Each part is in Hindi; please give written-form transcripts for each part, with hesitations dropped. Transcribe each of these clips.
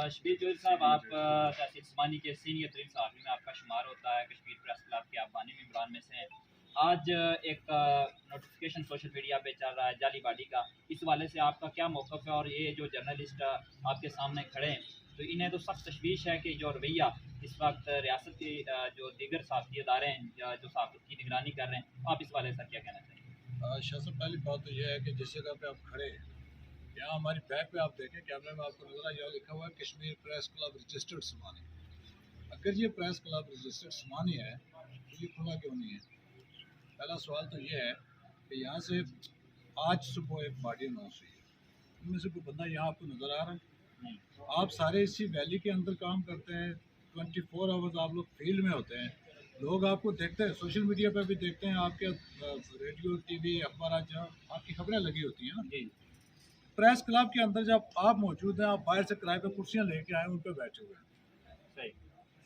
शबीर जोहरी साहब, आप तहसील उस्मानी के सीनियर तरीन सहाफ़ी में आपका शुमार होता है। कश्मीर प्रेस क्लब के आप बानी मेंबरान में से हैं। आज एक नोटिफिकेशन सोशल मीडिया पे चल रहा है जाली बाली का, इस वाले से आपका क्या मौक़िफ़ है? और ये जो जर्नलिस्ट आपके सामने खड़े हैं, तो इन्हें तो सख्त तशवीश है कि जो रवैया इस वक्त रियासत के जो दीगर सहाफ़ती इदारे हैं जो सहाफ़त की निगरानी कर रहे हैं, आप इस वाले से क्या कहना चाहिए? शाह साहब, पहली बात तो यह है कि जिस जगह पे आप खड़े हैं, यहाँ हमारी बैक पे आप देखें कैमरे में, आपको नजर यहाँ लिखा हुआ है कश्मीर प्रेस क्लब रजिस्टर्ड समानी। अगर ये प्रेस क्लब रजिस्टर्ड समानी है तो ये खुला क्यों नहीं है? पहला सवाल तो ये है कि यहाँ से आज सुबह एक बॉडी अनाउंस हुई है, उनमें से कोई बंदा यहाँ आपको नज़र आ रहा है? नहीं। आप सारे इसी वैली के अंदर काम करते हैं, 24 आवर्स आप लोग फील्ड में होते हैं, लोग आपको देखते हैं, सोशल मीडिया पर भी देखते हैं, आपके रेडियो टीवी अखबार जहाँ आपकी खबरें लगी होती हैं ना जी। प्रेस क्लब के अंदर जब आप मौजूद हैं, आप बाहर से किराए पर कुर्सियाँ लेके आए, उन पर बैठे हुए हैं। सही।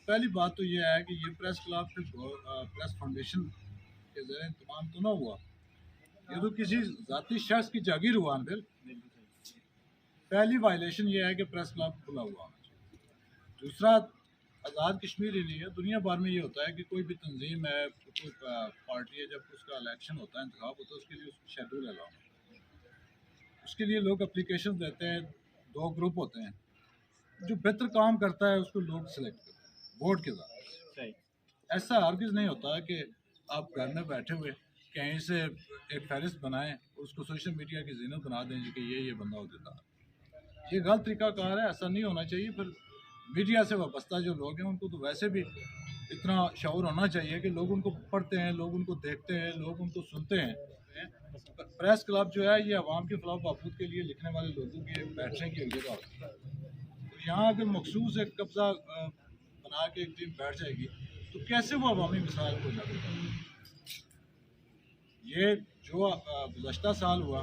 पहली बात तो ये है कि ये प्रेस क्लब फिर प्रेस फाउंडेशन के ज़रिए इंतमाम तो ना हुआ, ये तो किसी ज़ाती शख्स की जागीर हुआ। फिर पहली वायलेशन ये है कि प्रेस क्लब खुला हुआ। दूसरा, आज़ाद कश्मीर ही नहीं है, दुनिया भर में ये होता है कि कोई भी तंजीम है, कोई पार्टी है, जब उसका इलेक्शन होता है, इंतखाब होता है, उसके लिए उसका शेड्यूल अलाउ, उसके लिए लोग अप्लीकेशन देते हैं, 2 ग्रुप होते हैं, जो बेहतर काम करता है उसको लोग सिलेक्ट करते हैं वोट के द्वारा। ऐसा हरगिज़ नहीं होता कि आप घर में बैठे हुए कहीं से एक फहरिस्त बनाएं, उसको सोशल मीडिया की जीनत बना दें कि ये बंदा अहदेदार। ये गलत तरीकाकार है, ऐसा नहीं होना चाहिए। फिर मीडिया से वाबस्ता जो लोग हैं उनको तो वैसे भी इतना शऊर होना चाहिए कि लोग उनको पढ़ते हैं, लोग उनको देखते हैं, लोग उनको सुनते हैं। प्रेस क्लब जो है ये आवाम के खिलाफ बहबूद के लिए लिखने वाले लोगों के बैठने की जगह होती है। तो यहाँ अगर मखसूस एक कब्जा बना के एक टीम बैठ जाएगी तो कैसे वो अवामी मिसाइल को उजागर करेगी? ये जो गुज़श्ता साल हुआ,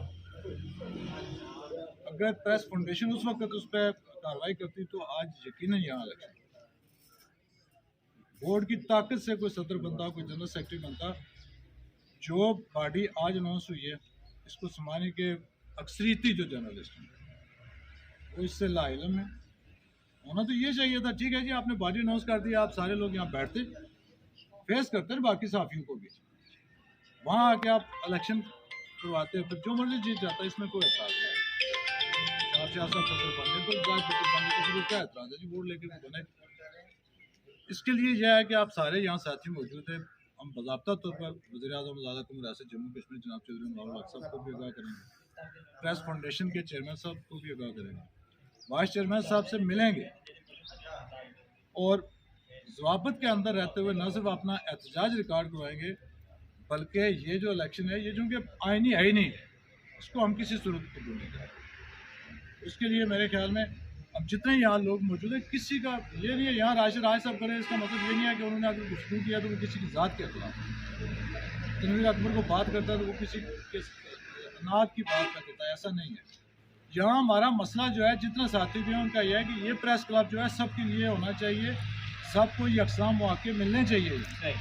अगर प्रेस फाउंडेशन उस वक्त उस पर कार्रवाई करती तो आज यकीनन यहाँ इलेक्शन, बोर्ड की ताकत से कोई सदर बनता, कोई जनरल सेक्रेटरी बनता। जो बॉडी आज अनाउंस हुई है, इसको समाने के अक्सरियती जो जर्नलिस्ट हैं वो इससे लाइलम है। होना तो ये चाहिए था, ठीक है जी, आपने बॉडी अनाउंस कर दिया, आप सारे लोग यहाँ बैठते फेस करते हैं बाकी साफियों को भी, वहाँ आके आप इलेक्शन करवाते हैं, फिर जो मर्जी जीत जाता है, इसमें कोई एतराज़ नहीं। सियासत सदर बनने को क्या एतराज़ है जी, वोट लेके बने। इसके लिए यह है कि आप सारे यहाँ साथी मौजूद हैं, हम बाज़ाब्ता तौर पर वज़ीर-ए-आज़म आज़ाद रियासत जम्मू कश्मीर जनाब चौधरी नवाब हक साहब को भी आगाह करेंगे, प्रेस फाउंडेशन के चेयरमैन साहब को भी आगाह करेंगे, वाइस चेयरमैन साहब से मिलेंगे और ज़वाबत के अंदर रहते हुए न सिर्फ अपना एहतजाज रिकॉर्ड करवाएंगे, बल्कि ये जो इलेक्शन है, ये चूँकि आइनी है ही नहीं, इसको हम किसी सूरत को कबूल नहीं करेंगे। उसके लिए मेरे ख्याल में अब जितने यहाँ लोग मौजूद हैं, किसी का ये नहीं है यहाँ राज सब करें, इसका मतलब ये नहीं है कि उन्होंने अगर गुफ्तगू किया तो वो किसी की ज़ात के खिलाफ, तनवीर अकबर को बात करता है तो वो किसी के नात की बात करता है, ऐसा नहीं है। यहाँ हमारा मसला जो है, जितने साथी भी हैं उनका यह है कि ये प्रेस क्लब जो है सबके लिए होना चाहिए, सबको यकसां मौके मिलने चाहिए।